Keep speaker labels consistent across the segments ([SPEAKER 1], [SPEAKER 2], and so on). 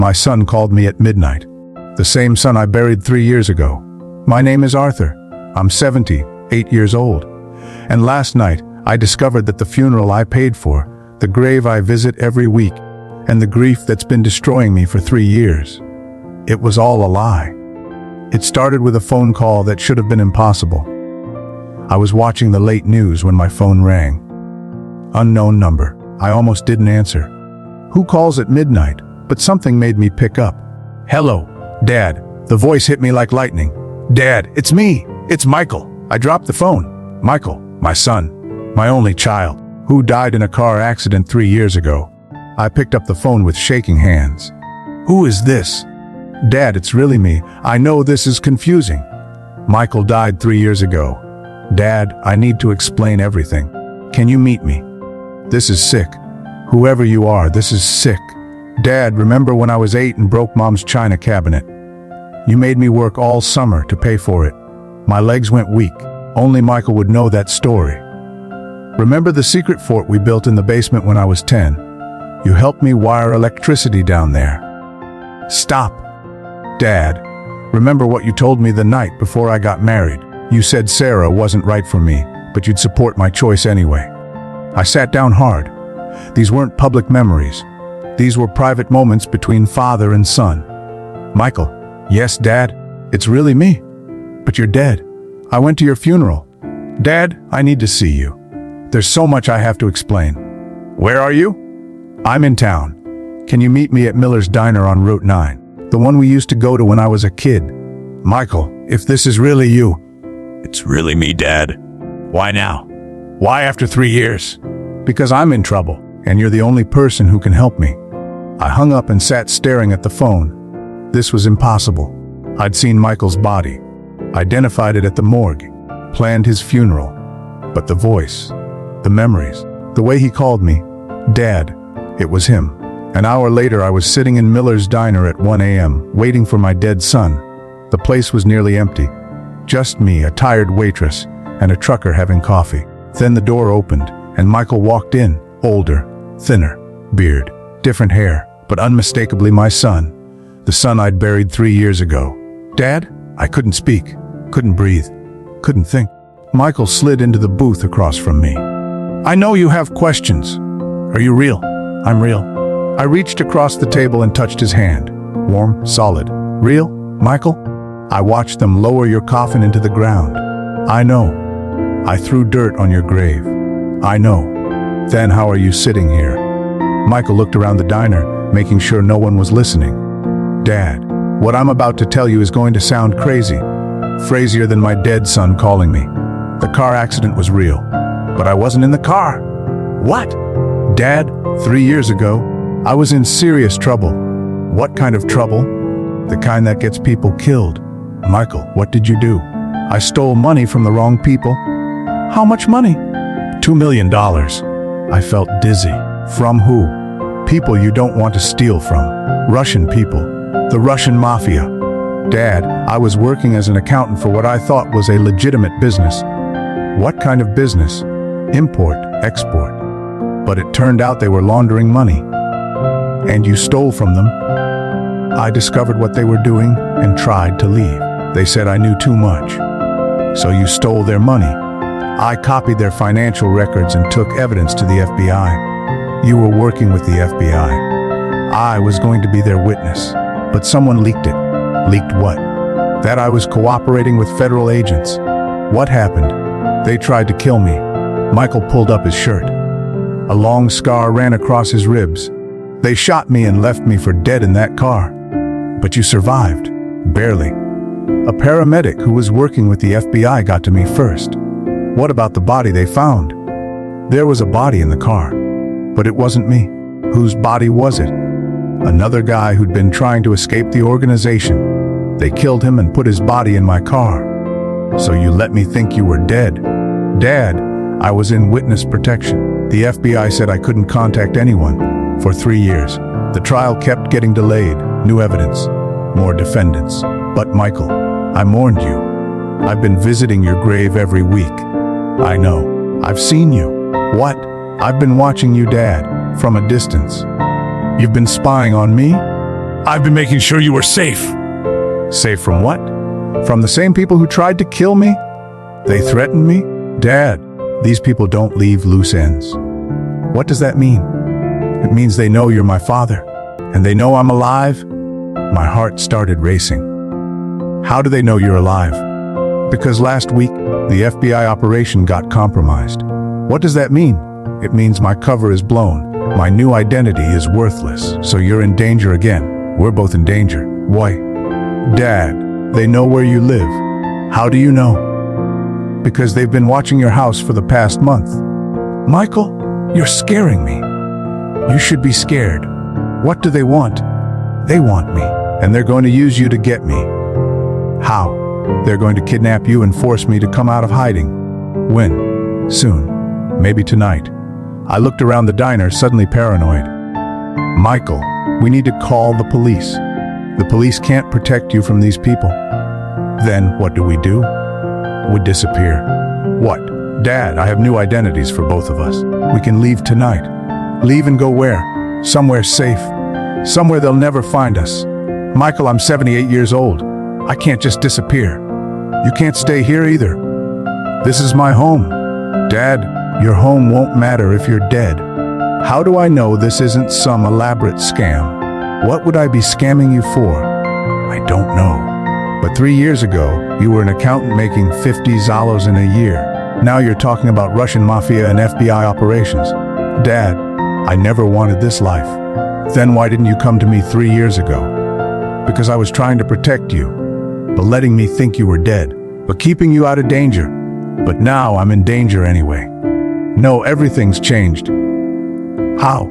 [SPEAKER 1] My son called me at midnight. The same son I buried 3 years ago. My name is Arthur. I'm 78 years old. And last night, I discovered that the funeral I paid for, the grave I visit every week, and the grief that's been destroying me for 3 years, it was all a lie. It started with a phone call that should have been impossible. I was watching the late news when my phone rang. Unknown number. I almost didn't answer. Who calls at midnight? But something made me pick up. Hello, Dad. The voice hit me like lightning. Dad, it's me. It's Michael. I dropped the phone. Michael, my son, my only child, who died in a car accident 3 years ago. I picked up the phone with shaking hands. Who is this? Dad, it's really me. I know this is confusing. Michael died 3 years ago. Dad, I need to explain everything. Can you meet me? This is sick. Whoever you are, this is sick. Dad, remember when I was 8 and broke Mom's china cabinet? You made me work all summer to pay for it. My legs went weak. Only Michael would know that story. Remember the secret fort we built in the basement when I was 10? You helped me wire electricity down there. Stop. Dad, remember what you told me the night before I got married? You said Sarah wasn't right for me, but you'd support my choice anyway. I sat down hard. These weren't public memories. These were private moments between father and son. Michael, yes, Dad, it's really me. But you're dead. I went to your funeral. Dad, I need to see you. There's so much I have to explain. Where are you? I'm in town. Can you meet me at Miller's Diner on Route 9? The one we used to go to when I was a kid. Michael, if this is really you.
[SPEAKER 2] It's really me, Dad. Why now?
[SPEAKER 1] Why after 3 years? Because I'm in trouble, and you're the only person who can help me. I hung up and sat staring at the phone. This was impossible. I'd seen Michael's body, identified it at the morgue, planned his funeral. But the voice, the memories, the way he called me, Dad, it was him. An hour later, I was sitting in Miller's Diner at 1 a.m., waiting for my dead son. The place was nearly empty. Just me, a tired waitress, and a trucker having coffee. Then the door opened, and Michael walked in, older, thinner, beard, different hair, but unmistakably my son. The son I'd buried 3 years ago. Dad? I couldn't speak, couldn't breathe, couldn't think. Michael slid into the booth across from me. I know you have questions. Are you real? I'm real. I reached across the table and touched his hand. Warm, solid. Real, Michael? I watched them lower your coffin into the ground. I know. I threw dirt on your grave. I know. Then how are you sitting here? Michael looked around the diner, making sure no one was listening. Dad, what I'm about to tell you is going to sound crazy. Crazier than my dead son calling me. The car accident was real, but I wasn't in the car. What? Dad, 3 years ago, I was in serious trouble. What kind of trouble? The kind that gets people killed. Michael, what did you do? I stole money from the wrong people. How much money? $2 million. I felt dizzy. From who? People you don't want to steal from. Russian people. The Russian mafia. Dad, I was working as an accountant for what I thought was a legitimate business. What kind of business? Import, export. But it turned out they were laundering money. And you stole from them. I discovered what they were doing and tried to leave. They said I knew too much. So you stole their money. I copied their financial records and took evidence to the FBI. You were working with the FBI. I was going to be their witness, but someone leaked it. Leaked what? That I was cooperating with federal agents. What happened? They tried to kill me. Michael pulled up his shirt. A long scar ran across his ribs. They shot me and left me for dead in that car. But you survived. Barely. A paramedic who was working with the FBI got to me first. What about the body they found? There was a body in the car, but it wasn't me. Whose body was it? Another guy who'd been trying to escape the organization. They killed him and put his body in my car. So you let me think you were dead. Dad, I was in witness protection. The FBI said I couldn't contact anyone for 3 years. The trial kept getting delayed. New evidence, more defendants. But Michael, I mourned you. I've been visiting your grave every week. I know. I've seen you. What? I've been watching you, Dad, from a distance. You've been spying on me?
[SPEAKER 2] I've been making sure you were safe.
[SPEAKER 1] Safe from what? From the same people who tried to kill me? They threatened me? Dad, these people don't leave loose ends. What does that mean? It means they know you're my father, and they know I'm alive. My heart started racing. How do they know you're alive? Because last week, the FBI operation got compromised. What does that mean? It means my cover is blown. My new identity is worthless. So you're in danger again. We're both in danger. Why? Dad, they know where you live. How do you know? Because they've been watching your house for the past month. Michael, you're scaring me. You should be scared. What do they want? They want me, and they're going to use you to get me. How? They're going to kidnap you and force me to come out of hiding. When? Soon. Maybe tonight. I looked around the diner, suddenly paranoid. Michael, we need to call the police. The police can't protect you from these people. Then what do? We disappear. What? Dad, I have new identities for both of us. We can leave tonight. Leave and go where? Somewhere safe. Somewhere they'll never find us. Michael, I'm 78 years old. I can't just disappear. You can't stay here either. This is my home. Dad, your home won't matter if you're dead. How do I know this isn't some elaborate scam? What would I be scamming you for? I don't know. But 3 years ago, you were an accountant making $50 in a year. Now you're talking about Russian mafia and FBI operations. Dad, I never wanted this life. Then why didn't you come to me 3 years ago? Because I was trying to protect you, but letting me think you were dead, but keeping you out of danger. But now I'm in danger anyway. No, everything's changed. How?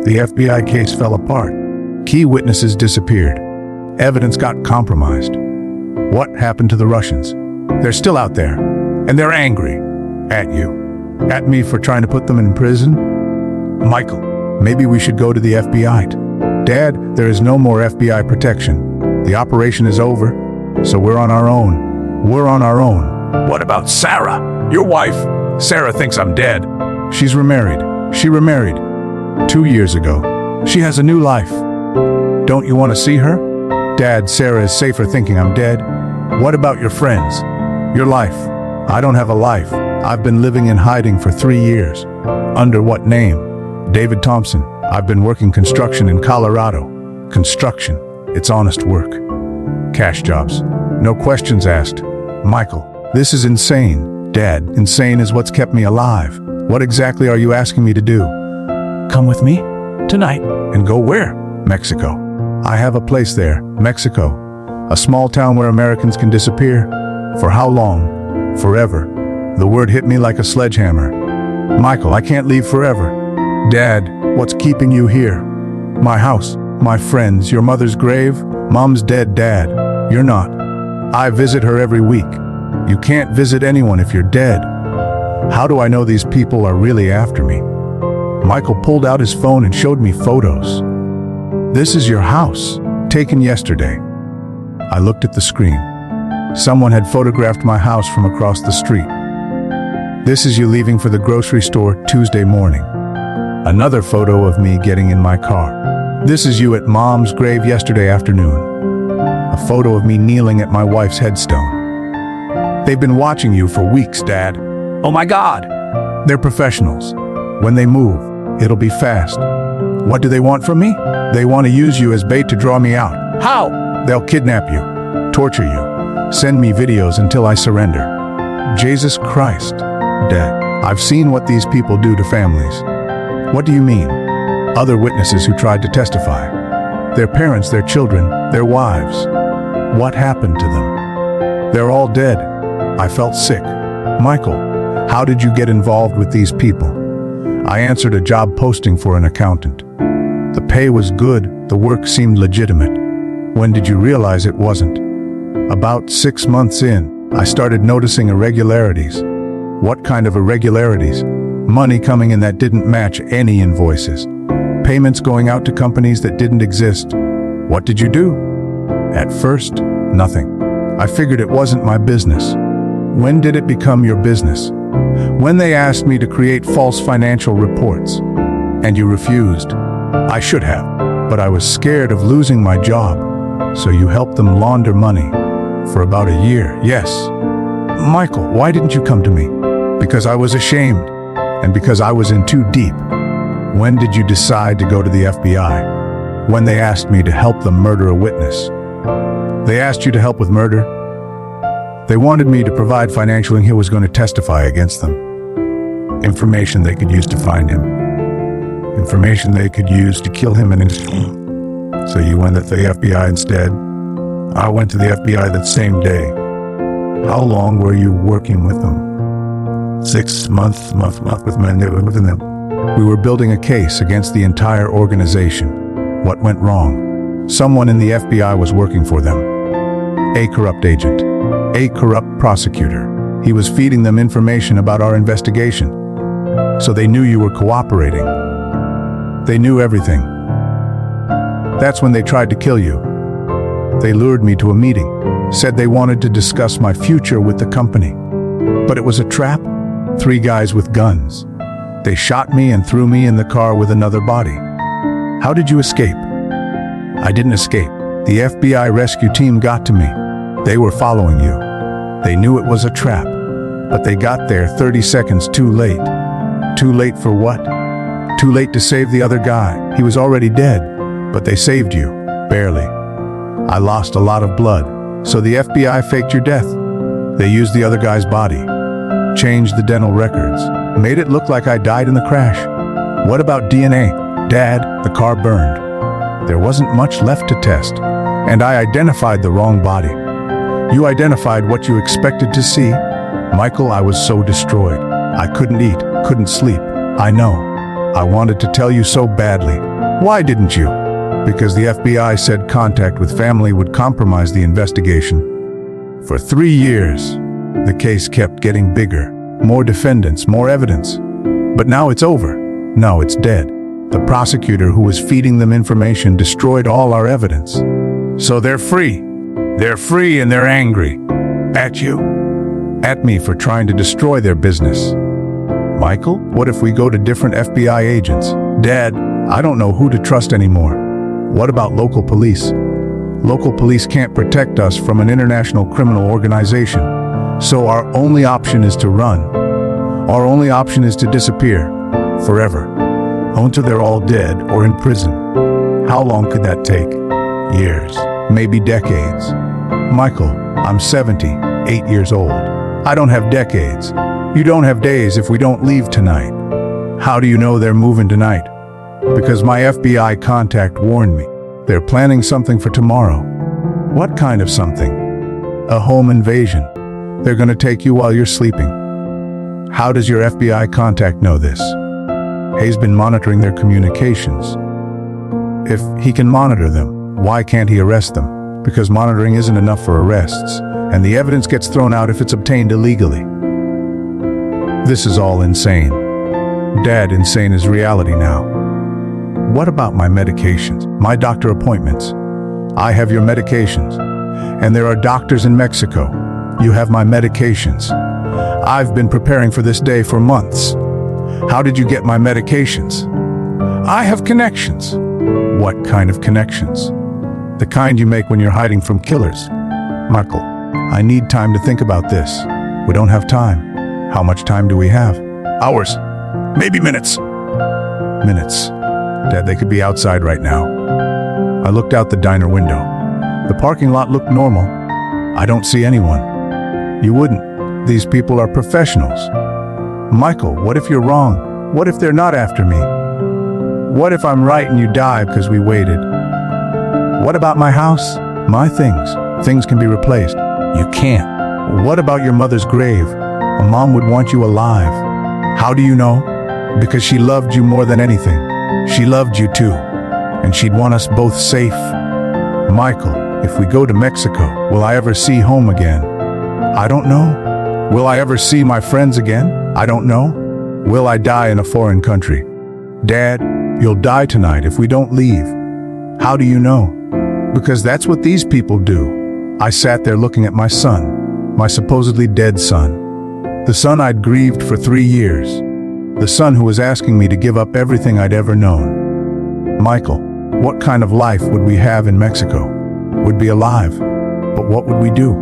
[SPEAKER 1] The FBI case fell apart. Key witnesses disappeared. Evidence got compromised. What happened to the Russians? They're still out there, and they're angry. At you. At me for trying to put them in prison? Michael, maybe we should go to the FBI. Dad, there is no more FBI protection. The operation is over, so we're on our own. We're on our own.
[SPEAKER 2] What about Sarah, your wife? Sarah thinks I'm dead.
[SPEAKER 1] She's remarried. She remarried 2 years ago. She has a new life. Don't you want to see her? Dad, Sarah is safer thinking I'm dead. What about your friends? Your life? I don't have a life. I've been living in hiding for 3 years. Under what name? David Thompson. I've been working construction in Colorado. Construction. It's honest work. Cash jobs. No questions asked. Michael, this is insane. Dad, insane is what's kept me alive. What exactly are you asking me to do? Come with me? Tonight. And go where? Mexico. I have a place there. Mexico. A small town where Americans can disappear. For how long? Forever. The word hit me like a sledgehammer. Michael, I can't leave forever. Dad, what's keeping you here? My house, my friends, your mother's grave. Mom's dead, Dad. You're not. I visit her every week. You can't visit anyone if you're dead. How do I know these people are really after me? Michael pulled out his phone and showed me photos. This is your house, taken yesterday. I looked at the screen. Someone had photographed my house from across the street. This is you leaving for the grocery store Tuesday morning. Another photo of me getting in my car. This is you at Mom's grave yesterday afternoon. A photo of me kneeling at my wife's headstone. They've been watching you for weeks, Dad.
[SPEAKER 2] Oh my God!
[SPEAKER 1] They're professionals. When they move, it'll be fast. What do they want from me? They want to use you as bait to draw me out.
[SPEAKER 2] How?
[SPEAKER 1] They'll kidnap you, torture you, send me videos until I surrender. Jesus Christ, Dad, I've seen what these people do to families. What do you mean? Other witnesses who tried to testify. Their parents, their children, their wives. What happened to them? They're all dead. I felt sick. Michael, how did you get involved with these people? I answered a job posting for an accountant. The pay was good, the work seemed legitimate. When did you realize it wasn't? About 6 months in, I started noticing irregularities. What kind of irregularities? Money coming in that didn't match any invoices. Payments going out to companies that didn't exist. What did you do? At first, nothing. I figured it wasn't my business. When did it become your business? When they asked me to create false financial reports. And you refused. I should have. But I was scared of losing my job, so you helped them launder money. For about a year, yes. Michael, why didn't you come to me? Because I was ashamed, and because I was in too deep. When did you decide to go to the FBI? When they asked me to help them murder a witness. They asked you to help with murder? They wanted me to provide financial, and he was going to testify against them. Information they could use to find him. Information they could use to kill him and so you went to the FBI instead? I went to the FBI that same day. How long were you working with them? 6 months with men within them. We were building a case against the entire organization. What went wrong? Someone in the FBI was working for them. A corrupt agent. A corrupt prosecutor. He was feeding them information about our investigation. So they knew you were cooperating. They knew everything. That's when they tried to kill you. They lured me to a meeting, said they wanted to discuss my future with the company. But it was a trap. 3 guys with guns. They shot me and threw me in the car with another body. How did you escape? I didn't escape. The FBI rescue team got to me. They were following you. They knew it was a trap, but they got there 30 seconds too late. Too late for what? Too late to save the other guy. He was already dead, but they saved you. Barely. I lost a lot of blood, so the FBI faked your death. They used the other guy's body, changed the dental records, made it look like I died in the crash. What about DNA? Dad, the car burned. There wasn't much left to test, and I identified the wrong body. You identified what you expected to see. Michael, I was so destroyed. I couldn't eat, couldn't sleep. I know. I wanted to tell you so badly. Why didn't you? Because the FBI said contact with family would compromise the investigation. For 3 years, the case kept getting bigger. More defendants, more evidence. But now it's over. No, it's dead. The prosecutor who was feeding them information destroyed all our evidence. So they're free. They're free and they're angry. At you. At me for trying to destroy their business. Michael, what if we go to different FBI agents? Dad, I don't know who to trust anymore. What about local police? Local police can't protect us from an international criminal organization. So our only option is to run. Our only option is to disappear. Forever. Until they're all dead or in prison. How long could that take? Years. Maybe decades. Michael, I'm 78 years old. I don't have decades. You don't have days if we don't leave tonight. How do you know they're moving tonight? Because my FBI contact warned me. They're planning something for tomorrow. What kind of something? A home invasion. They're going to take you while you're sleeping. How does your FBI contact know this? He's been monitoring their communications. If he can monitor them, why can't he arrest them? Because monitoring isn't enough for arrests, and the evidence gets thrown out if it's obtained illegally. This is all insane. Dad, insane is reality now. What about my medications, my doctor appointments? I have your medications, and there are doctors in Mexico. You have my medications. I've been preparing for this day for months. How did you get my medications? I have connections. What kind of connections? The kind you make when you're hiding from killers. Michael, I need time to think about this. We don't have time. How much time do we have?
[SPEAKER 2] Hours. Maybe minutes.
[SPEAKER 1] Minutes. Dad, they could be outside right now. I looked out the diner window. The parking lot looked normal. I don't see anyone. You wouldn't. These people are professionals. Michael, what if you're wrong? What if they're not after me? What if I'm right and you die because we waited? What about my house? My things? Things can be replaced. You can't. What about your mother's grave? A mom would want you alive. How do you know? Because she loved you more than anything. She loved you too. And she'd want us both safe. Michael, if we go to Mexico, will I ever see home again? I don't know. Will I ever see my friends again? I don't know. Will I die in a foreign country? Dad, you'll die tonight if we don't leave. How do you know? Because that's what these people do. I sat there looking at my son, my supposedly dead son. The son I'd grieved for 3 years. The son who was asking me to give up everything I'd ever known. Michael, What kind of life would we have in Mexico? We'd be alive, but what would we do?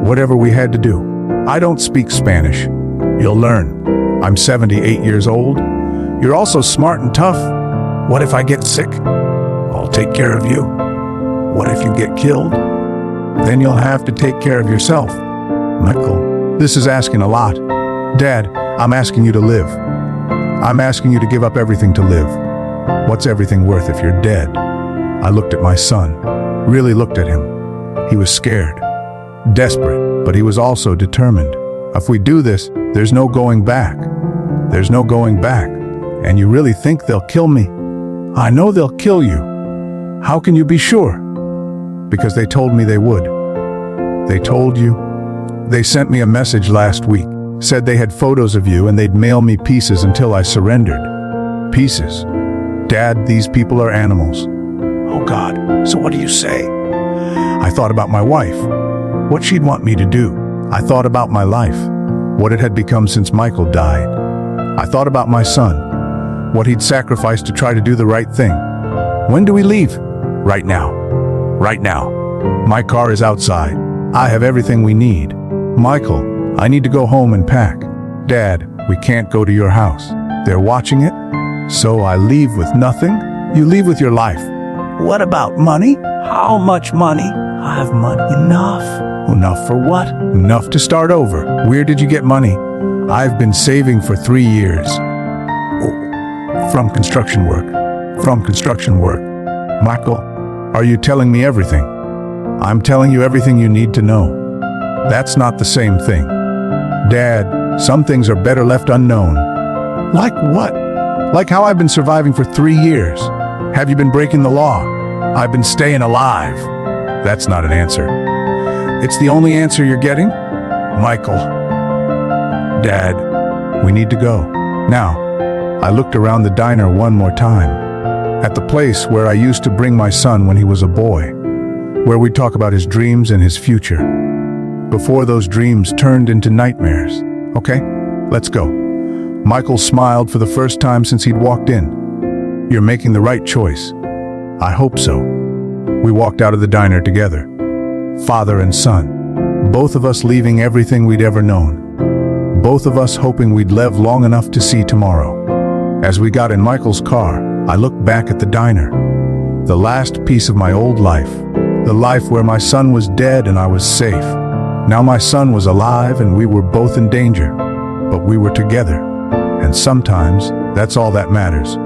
[SPEAKER 1] Whatever we had to do. I don't speak Spanish. You'll learn. I'm 78 years old. You're also smart and tough. What if I get sick? I'll take care of you. What if you get killed? Then you'll have to take care of yourself. Michael, this is asking a lot. Dad, I'm asking you to live. I'm asking you to give up everything to live. What's everything worth if you're dead? I looked at my son, really looked at him. He was scared, desperate, but he was also determined. If we do this, there's no going back. There's no going back. And you really think they'll kill me? I know they'll kill you. How can you be sure? Because they told me they would. They told you? They sent me a message last week. Said they had photos of you and they'd mail me pieces until I surrendered. Pieces? Dad, these people are animals. Oh God, so what do you say? I thought about my wife, what she'd want me to do. I thought about my life, what it had become since Michael died. I thought about my son, what he'd sacrificed to try to do the right thing. When do we leave? Right now. Right now. My car is outside. I have everything we need. Michael, I need to go home and pack. Dad, we can't go to your house. They're watching it? So I leave with nothing? You leave with your life. What about money? How much money? I have money. Enough. Enough for what? Enough to start over. Where did you get money? I've been saving for 3 years. Oh, from construction work. From construction work. Michael, are you telling me everything? I'm telling you everything you need to know. That's not the same thing. Dad, some things are better left unknown. Like what? Like how I've been surviving for 3 years. Have you been breaking the law? I've been staying alive. That's not an answer. It's the only answer you're getting? Michael. Dad, we need to go. Now, I looked around the diner one more time. At the place where I used to bring my son when he was a boy. Where we'd talk about his dreams and his future. Before those dreams turned into nightmares. Okay, let's go. Michael smiled for the first time since he'd walked in. You're making the right choice. I hope so. We walked out of the diner together. Father and son. Both of us leaving everything we'd ever known. Both of us hoping we'd live long enough to see tomorrow. As we got in Michael's car, I looked back at the diner. The last piece of my old life. The life where my son was dead and I was safe. Now my son was alive and we were both in danger, but we were together. And sometimes, that's all that matters.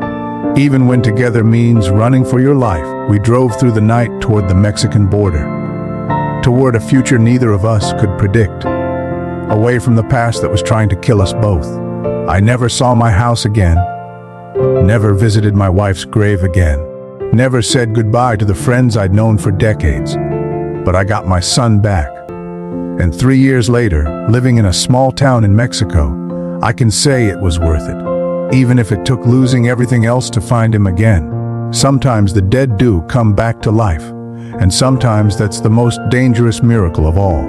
[SPEAKER 1] Even when together means running for your life, we drove through the night toward the Mexican border. Toward a future neither of us could predict. Away from the past that was trying to kill us both. I never saw my house again. Never visited my wife's grave again. Never said goodbye to the friends I'd known for decades. But I got my son back. And 3 years later, living in a small town in Mexico, I can say it was worth it. Even if it took losing everything else to find him again. Sometimes the dead do come back to life. And sometimes that's the most dangerous miracle of all.